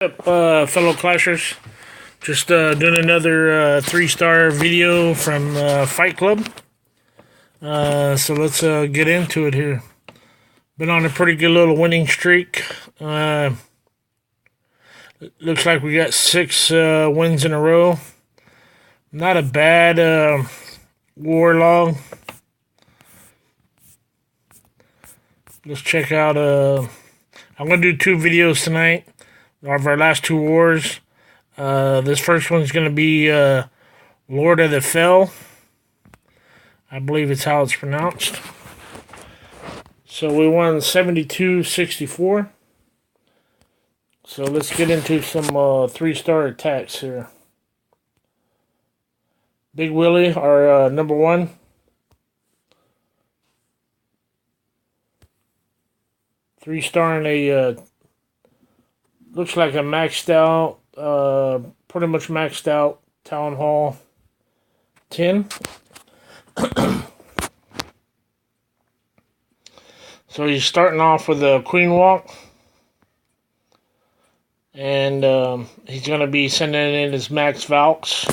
Up, fellow Clashers. Just doing another 3-star video from Fight Club. So let's get into it here. Been on a pretty good little winning streak. Looks like we got 6 wins in a row. Not a bad war log. Let's check out. I'm going to do 2 videos tonight of our last 2 wars. This first one's going to be Lord of the Fell. I believe it's how it's pronounced. So we won 72-64. So let's get into some 3-star attacks here. Big Willie, our number 1. Three-star in a looks like a maxed out, pretty much maxed out Town Hall 10. So he's starting off with a Queen Walk. And he's going to be sending in his Max Valks.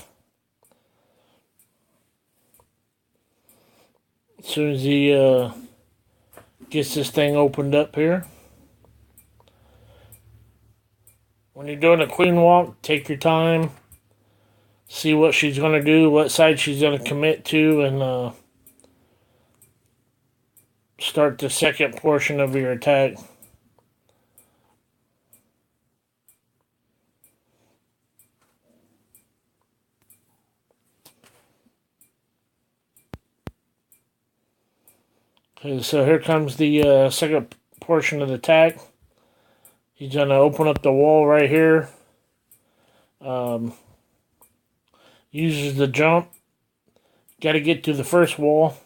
As soon as he gets this thing opened up here. When you're doing a Queen Walk, take your time. See what she's going to do, what side she's going to commit to, and start the second portion of your attack. Okay, so here comes the second portion of the attack. He's going to open up the wall right here. Uses the jump. Got to get to the first wall.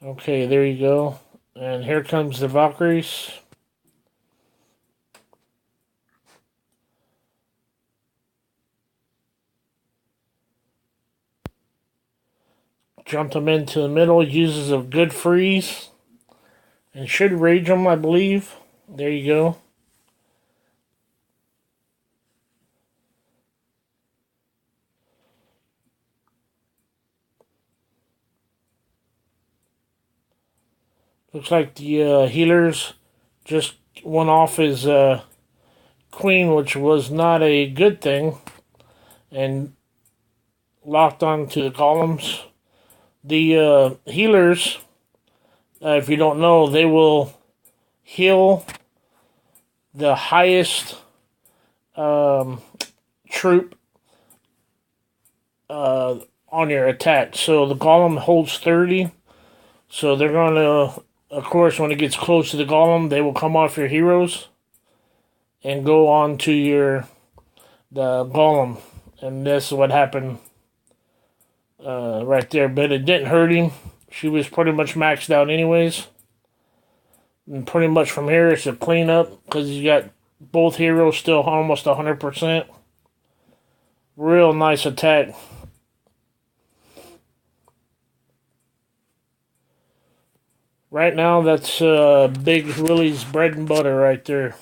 Okay, there you go. And here comes the Valkyries. Jumped them into the middle, uses a good freeze. And should rage them, I believe. There you go. Looks like the healers just went off his queen, which was not a good thing. And locked onto the columns. The healers, if you don't know, they will heal the highest troop on your attack. So the golem holds 30. So they're going to, of course, when it gets close to the golem, they will come off your heroes and go on to the golem. And this is what happened. Right there, but it didn't hurt him. She was pretty much maxed out anyways. And pretty much from here it's a cleanup because you got both heroes still almost 100%. Real nice attack. Right now that's Big Willie's bread and butter right there.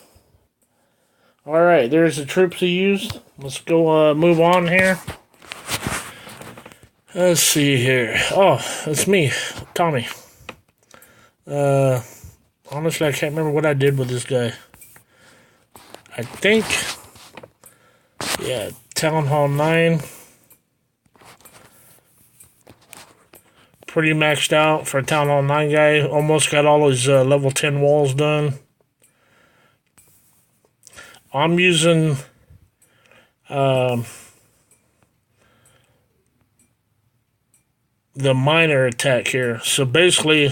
Alright, there's the troops he used. Let's go move on here. Let's see here. Oh, it's me, Tommy. Honestly, I can't remember what I did with this guy. I think, yeah, Town Hall 9. Pretty maxed out for a Town Hall 9 guy. Almost got all his level 10 walls done. I'm using the minor attack here. So basically,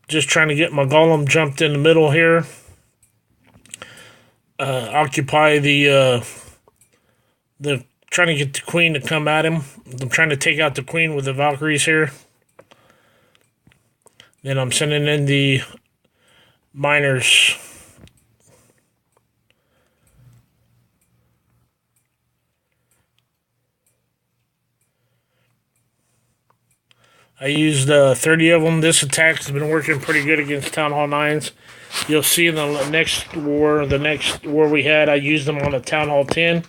just trying to get my golem jumped in the middle here. Occupy the trying to get the queen to come at him. I'm trying to take out the queen with the Valkyries here. Then I'm sending in the miners. I used 30 of them. This attack has been working pretty good against Town Hall 9s. You'll see in the next war we had, I used them on a Town Hall 10.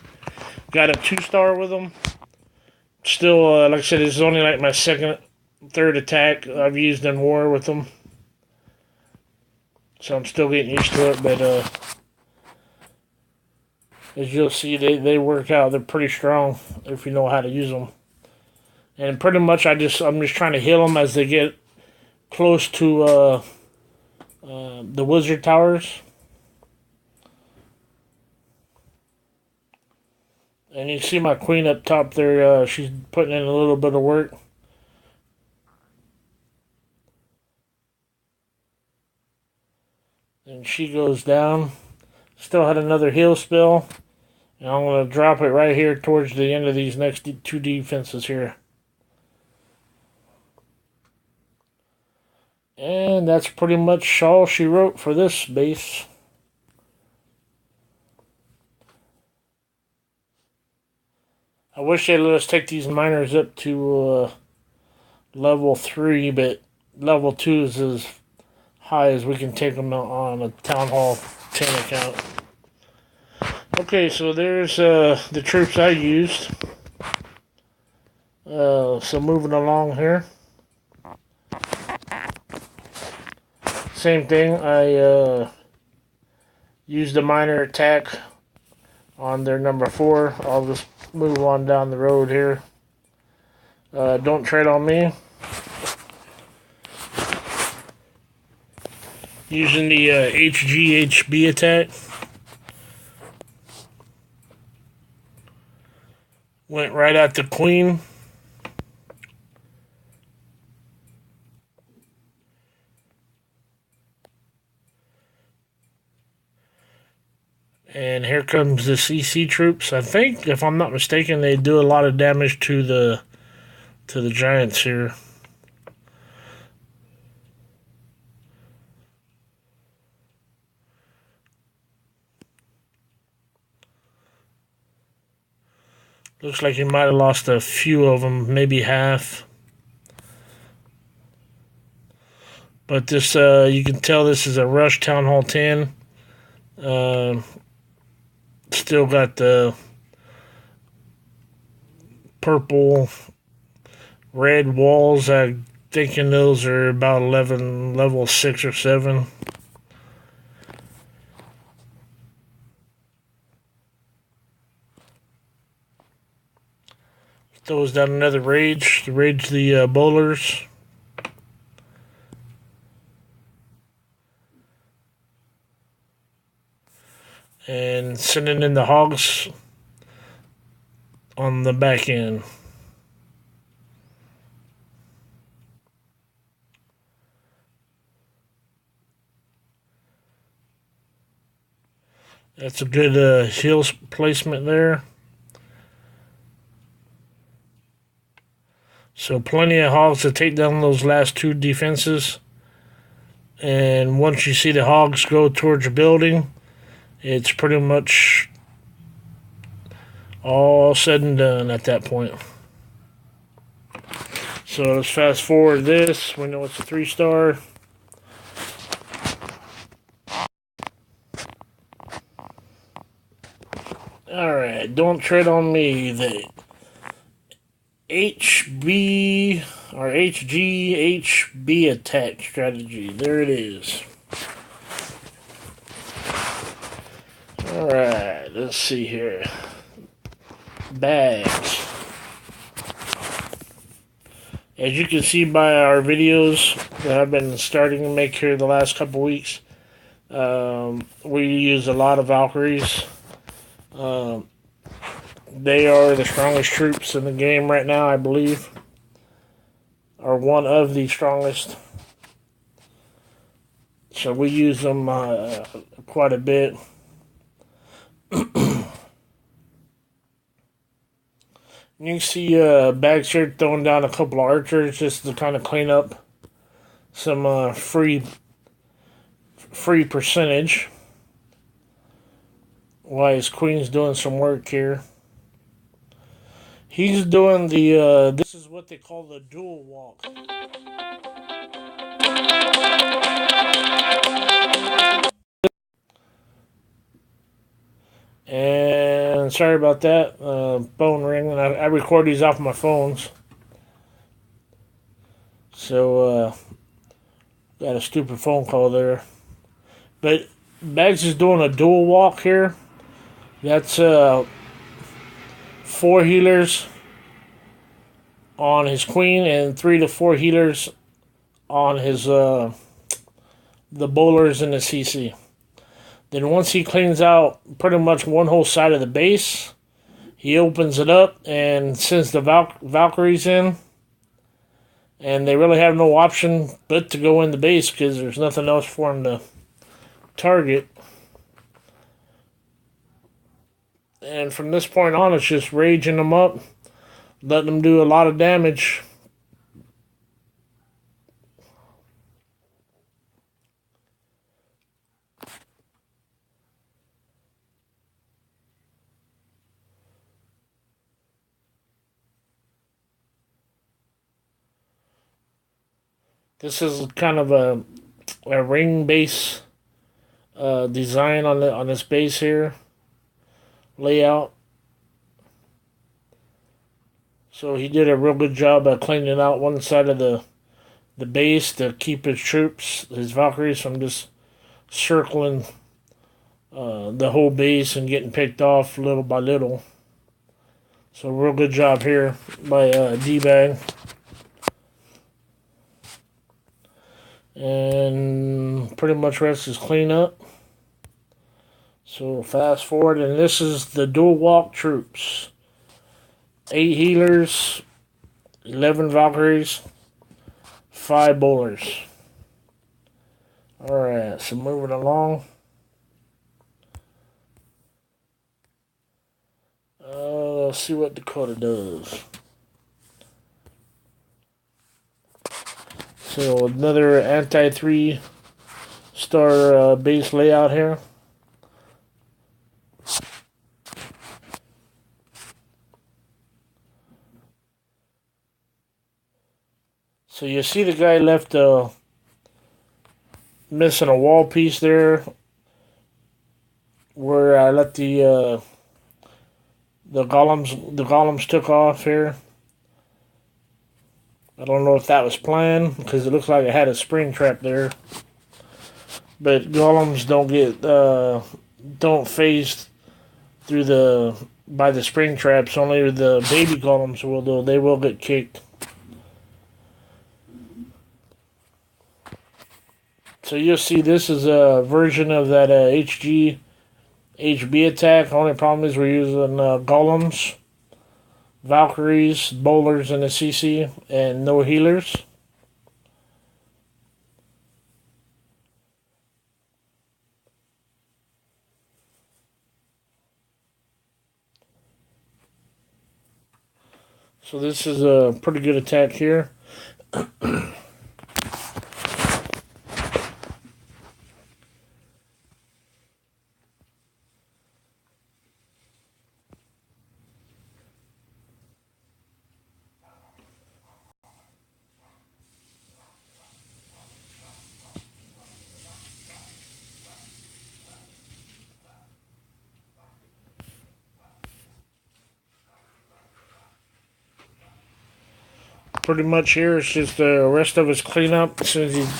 Got a 2-star with them. Still, like I said, this is only like my third attack I've used in war with them. So I'm still getting used to it, but as you'll see, they work out. They're pretty strong if you know how to use them. And pretty much I'm just trying to heal them as they get close to the wizard towers. And you see my queen up top there, she's putting in a little bit of work. And she goes down. Still had another heal spell. And I'm going to drop it right here towards the end of these next two defenses here. And that's pretty much all she wrote for this base. I wish they'd let us take these miners up to level 3, but level 2 is as high as we can take them on a Town Hall 10 account. Okay, so there's the troops I used. So moving along here. Same thing, I used a miner attack on their number 4. I'll just move on down the road here. Don't tread on me. Using the HGHB attack. Went right at the queen. And here comes the CC troops. I think, if I'm not mistaken, they do a lot of damage to the giants here. Looks like he might have lost a few of them, maybe half. But this, you can tell this is a Rush Town Hall 10. Still got the purple, red walls. I'm thinking those are about level 6 or 7. Throws down another rage. To rage the bowlers. And sending in the hogs on the back end. That's a good heal placement there. So plenty of hogs to take down those last 2 defenses. And once you see the hogs go towards your building, it's pretty much all said and done at that point. So let's fast forward this. We know it's a 3-star. Alright, don't tread on me. The HB or HGHB attack strategy. There it is. Alright, let's see here. Bags. As you can see by our videos that I've been starting to make here the last couple weeks, we use a lot of Valkyries. They are the strongest troops in the game right now, I believe. Or one of the strongest. So we use them quite a bit. You can see Bags here throwing down a couple of archers just to kind of clean up some free percentage. While his queen's doing some work here. He's doing the, this is what they call the dual walk. And sorry about that, phone ringing. I record these off my phones. So, got a stupid phone call there. But Bags is doing a dual walk here. That's 4 healers on his queen and 3 to 4 healers on his the bowlers and the CC. Then once he cleans out pretty much one whole side of the base, he opens it up and sends the Valkyries in. And they really have no option but to go in the base because there's nothing else for him to target. And from this point on, it's just raging them up, letting them do a lot of damage. This is kind of a ring base design on this base here, layout. So he did a real good job at cleaning out one side of the base to keep his troops, his Valkyries, from just circling the whole base and getting picked off little by little. So real good job here by Dbag. And pretty much rest is clean up. So fast forward, and this is the dual walk troops. 8 healers, 11 Valkyries, 5 bowlers. Alright, so moving along. Let's see what Dakota does. So another anti 3-star base layout here. So you see the guy left missing a wall piece there, where I let the golems took off here. I don't know if that was planned because it looks like it had a spring trap there. But golems don't phase through by the spring traps. Only the baby golems will, though. They will get kicked. So you'll see this is a version of that HB attack. Only problem is we're using golems, Valkyries, bowlers, and a CC, and no healers. So this is a pretty good attack here. Pretty much here, it's just the rest of his cleanup. Since he's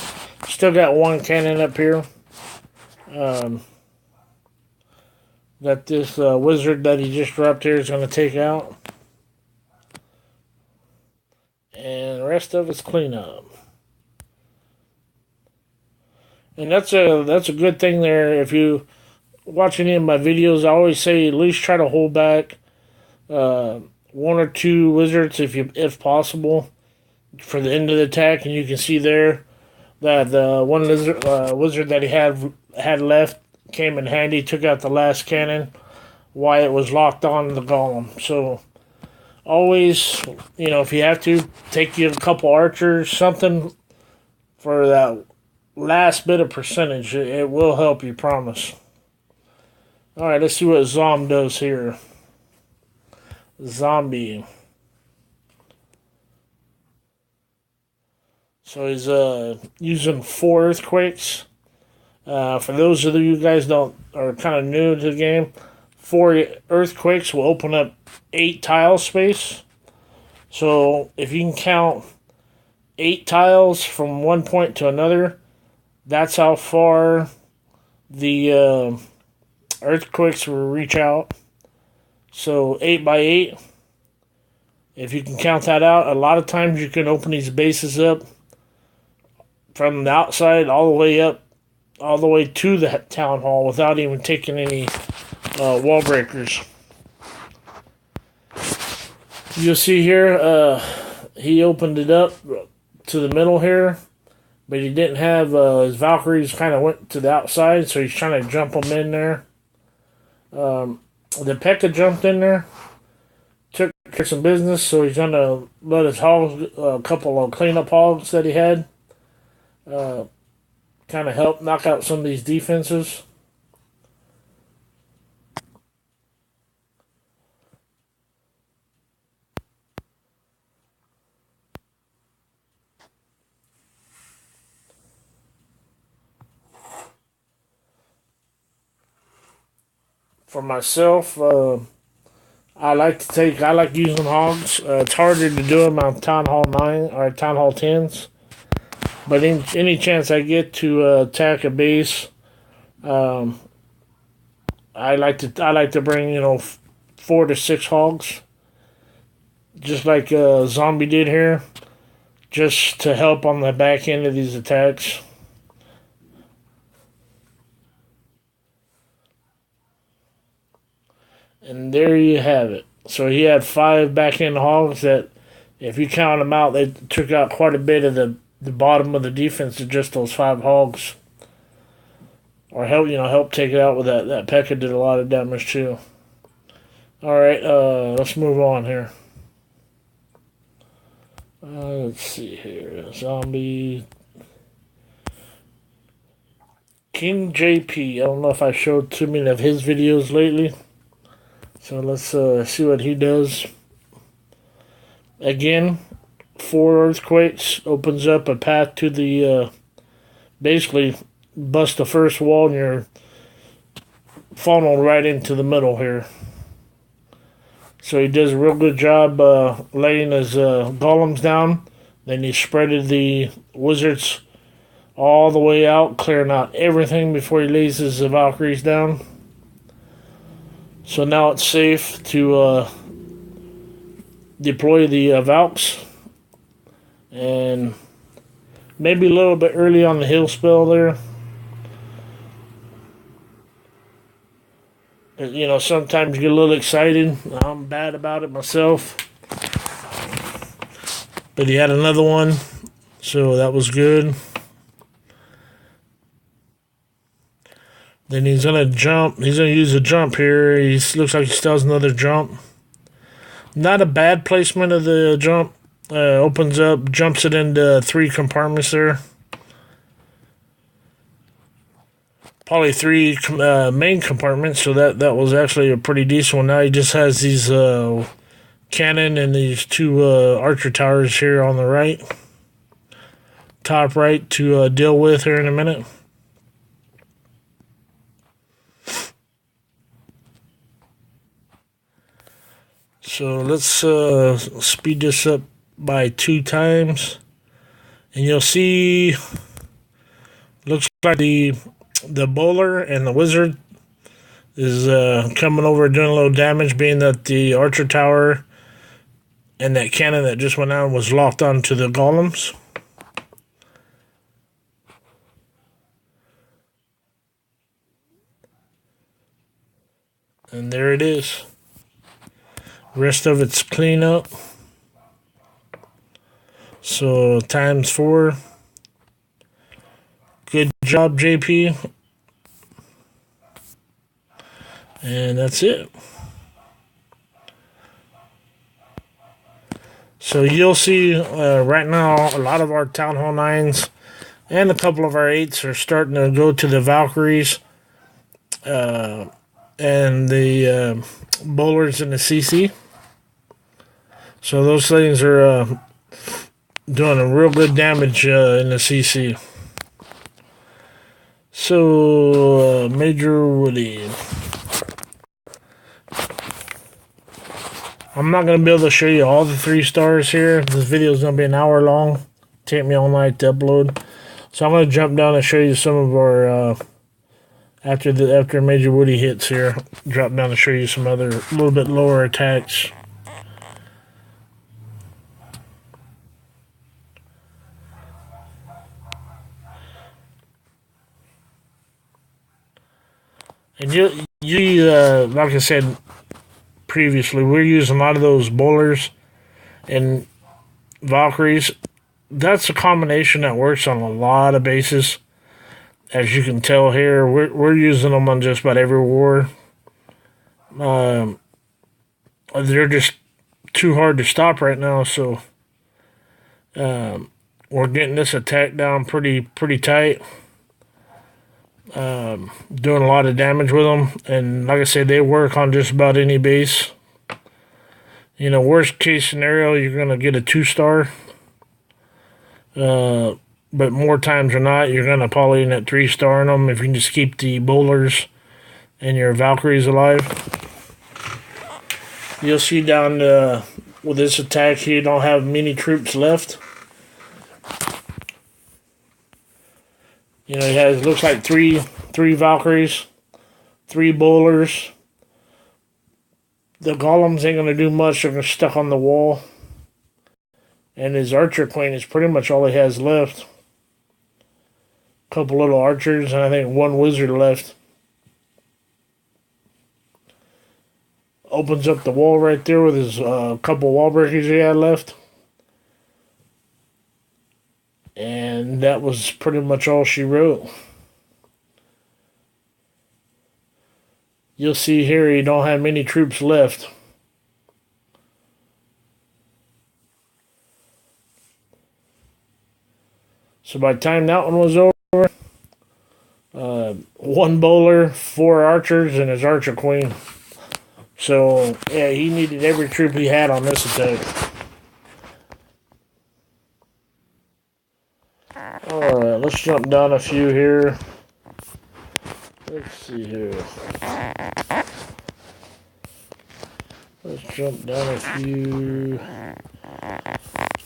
still got one cannon up here. That this wizard that he just dropped here is going to take out. And the rest of it's cleanup. And that's a good thing there. If you watch any of my videos, I always say at least try to hold back 1 or 2 wizards if possible for the end of the attack. And you can see there that the one wizard that he had left came in handy, took out the last cannon while it was locked on the golem. So always, if you have to, take you a couple archers, something for that last bit of percentage. It will help you, promise. Alright, let's see what Zom does here. Zombie. So he's using 4 earthquakes. For those of you guys don't are kind of new to the game, 4 earthquakes will open up 8 tile space. So if you can count 8 tiles from one point to another, that's how far the earthquakes will reach out. So 8 by 8. If you can count that out, a lot of times you can open these bases up from the outside all the way up, all the way to the town hall without even taking any wall breakers. You'll see here, he opened it up to the middle here, but he didn't have his Valkyries kind of went to the outside, so he's trying to jump them in there. The P.E.K.K.A jumped in there, took care of some business, so he's going to let his hogs, a couple of cleanup hogs that he had, kind of help knock out some of these defenses. For myself, I like using hogs. It's harder to do them on Town Hall 9 or Town Hall 10s. But any chance I get to attack a base, I like to bring 4 to 6 hogs, just like Zombie did here, just to help on the back end of these attacks. And there you have it. So he had 5 back end hogs that, if you count them out, they took out quite a bit of the bottom of the defense of just those 5 hogs. Or help take it out with that. That P.E.K.K.A did a lot of damage too. Alright, let's move on here. Let's see here. Zombie. King JP. I don't know if I showed too many of his videos lately. So let's see what he does. Again, 4 earthquakes opens up a path to the basically bust the first wall and you're funneled right into the middle here. So he does a real good job laying his golems down. Then he spreaded the wizards all the way out, clearing out everything before he lays his Valkyries down. So now it's safe to deploy the Valks. And maybe a little bit early on the heal spell there. Sometimes you get a little excited. I'm bad about it myself. But he had another one, so that was good. Then he's going to jump. He's going to use a jump here. He looks like he still has another jump. Not a bad placement of the jump. Opens up, jumps it into 3 compartments there. Probably 3 main compartments, so that was actually a pretty decent one. Now he just has these cannon and these 2 archer towers here on the right. Top right to deal with here in a minute. So let's speed this up by 2 times. And you'll see, looks like the bowler and the wizard is coming over doing a little damage, being that the archer tower and that cannon that just went out was locked onto the golems. And there it is. Rest of it's clean up. So times 4. Good job, JP. And that's it. So you'll see right now a lot of our Town Hall 9s and a couple of our 8s are starting to go to the Valkyries and the bowlers and the CC. So those things are doing a real good damage in the CC. So, Major Woodie. I'm not going to be able to show you all the 3 stars here. This video is going to be an hour long. Take me all night to upload. So I'm going to jump down and show you some of our, after Major Woodie hits here, drop down to show you some other, little bit lower attacks. And like I said previously, we're using a lot of those bowlers and Valkyries. That's a combination that works on a lot of bases. As you can tell here, we're using them on just about every war. They're just too hard to stop right now, so we're getting this attack down pretty tight. Doing a lot of damage with them, and like I said, they work on just about any base. You know, worst case scenario, you're gonna get a 2-star, but more times than not, you're gonna probably end up 3-starring them if you can just keep the bowlers and your Valkyries alive. You'll see down with this attack, you don't have many troops left. You know, he has, looks like three Valkyries, 3 bowlers. The golems ain't gonna do much. They're stuck on the wall. And his archer queen is pretty much all he has left. Couple little archers, and I think 1 wizard left. Opens up the wall right there with his couple wall breakers he had left. And that was pretty much all she wrote. You'll see here you don't have many troops left. So by the time that one was over, 1 bowler, 4 archers, and his archer queen. So, yeah, he needed every troop he had on this attack. Alright, let's jump down a few here. Let's see here. Let's jump down a few.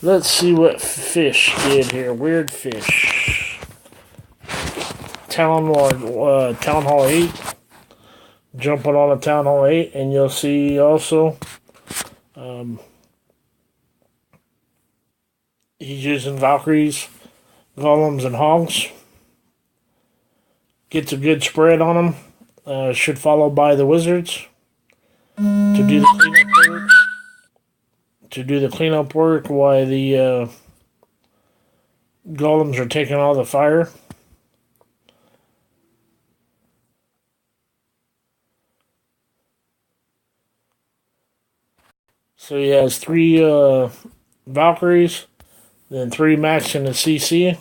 Let's see what Fish did here. Weird Fish. Town Hall 8. Jumping on a Town Hall 8, and you'll see also he's using Valkyries, golems, and hogs. Gets a good spread on them. Should follow by the wizards to do the cleanup work. While the golems are taking all the fire. So he has 3 Valkyries, then 3 max in the CC.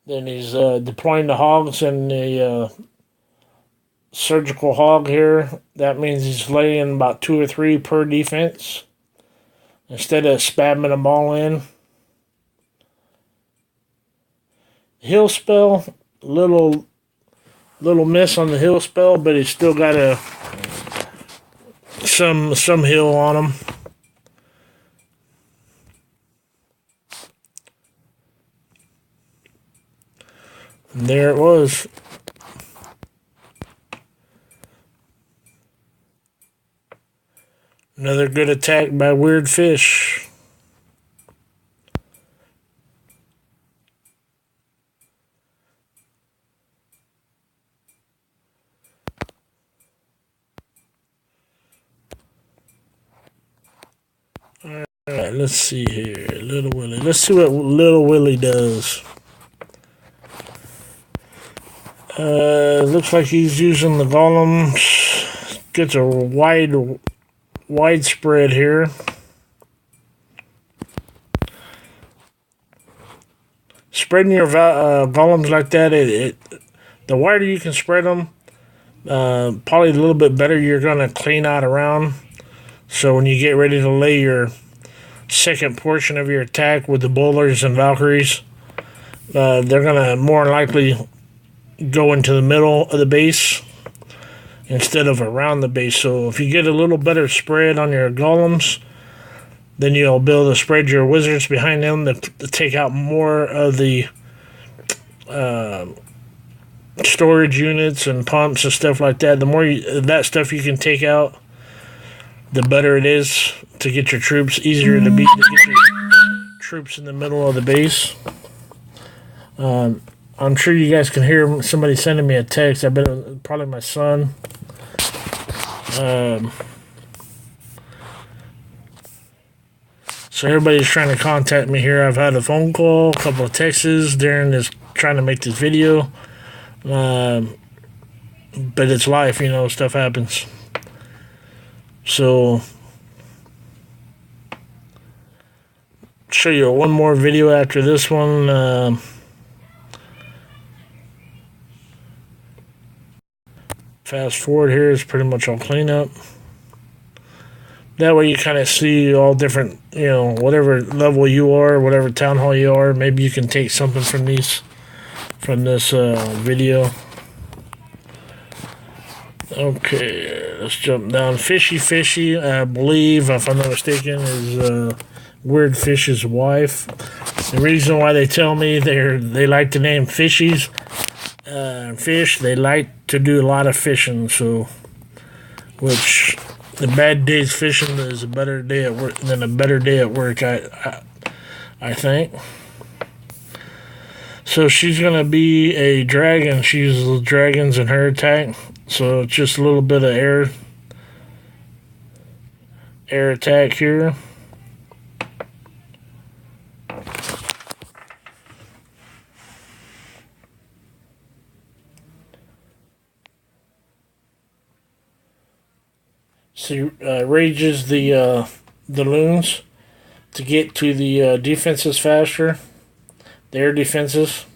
Then he's deploying the hogs and the surgical hog here. That means he's laying about 2 or 3 per defense instead of spamming them all in. Heal spell, little miss on the heal spell, but he's still got some heal on him. And there it was. Another good attack by Weird Fish. Alright, let's see here. Little Willie. Let's see what Little Willie does. Looks like he's using the golems. Gets a wide spread here. Spreading your golems like that, the wider you can spread them, probably a little bit better you're going to clean out around. So when you get ready to lay your second portion of your attack with the bowlers and Valkyries, they're going to more likely go into the middle of the base instead of around the base. So if you get a little better spread on your golems, then you'll be able to spread your wizards behind them to take out more of the storage units and pumps and stuff like that. The more that stuff you can take out, the better it is to get your troops, easier to beat to get your troops in the middle of the base. I'm sure you guys can hear somebody sending me a text. I bet it was probably my son. So everybody's trying to contact me here. I've had a phone call, a couple of texts during this, trying to make this video. But it's life, stuff happens. So, show you one more video after this one. Fast forward here is pretty much all cleanup. That way you kind of see all different, whatever level you are, whatever town hall you are. Maybe you can take something from this video. Okay, let's jump down. Fishy, I believe, if I'm not mistaken, is Weird Fish's wife. The reason why they tell me they like to name fishies, fish, they like to do a lot of fishing, so, which the bad day's fishing is a better day at work than a better day at work, I think. So she's going to be a dragon. She uses dragons in her attack. So it's just a little bit of air attack here. She rages the loons to get to the defenses faster. The air defenses.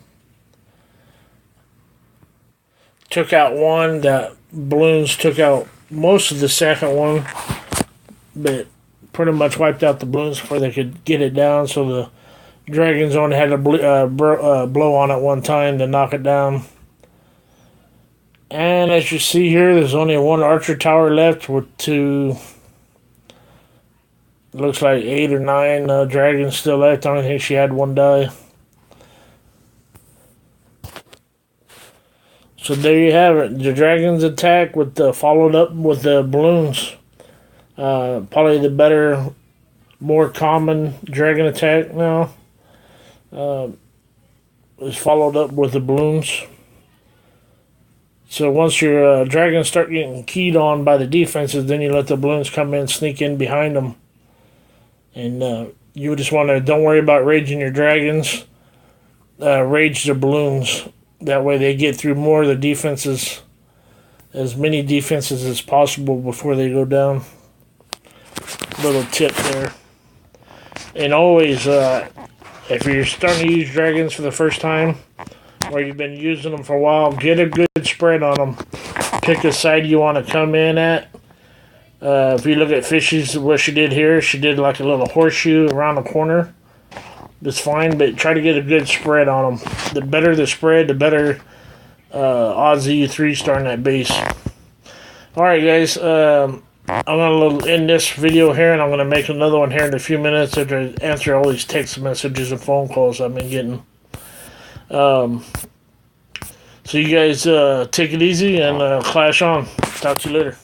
Took out one. The balloons took out most of the second one, but pretty much wiped out the balloons before they could get it down. So the dragons only had to blow on it one time to knock it down. And as you see here, there's only one archer tower left with two. Looks like 8 or 9 dragons still left. I don't think she had one die. So there you have it. The dragons attack with followed up with the balloons. Probably the better, more common dragon attack now. Is followed up with the balloons. So once your dragons start getting keyed on by the defenses, then you let the balloons come in, sneak in behind them. And you just want to, don't worry about raging your dragons. Rage the balloons. That way they get through more of the defenses, as many defenses as possible before they go down. Little tip there. And always, if you're starting to use dragons for the first time, or you've been using them for a while, get a good spread on them. Pick a side you want to come in at. If you look at Fishy's, what she did here, she did like a little horseshoe around the corner. That's fine, but try to get a good spread on them. The better the spread, the better odds of you 3-starring that base. Alright guys, I'm going to end this video here, and I'm going to make another one here in a few minutes after I answer all these text messages and phone calls I've been getting. So you guys take it easy and clash on. Talk to you later.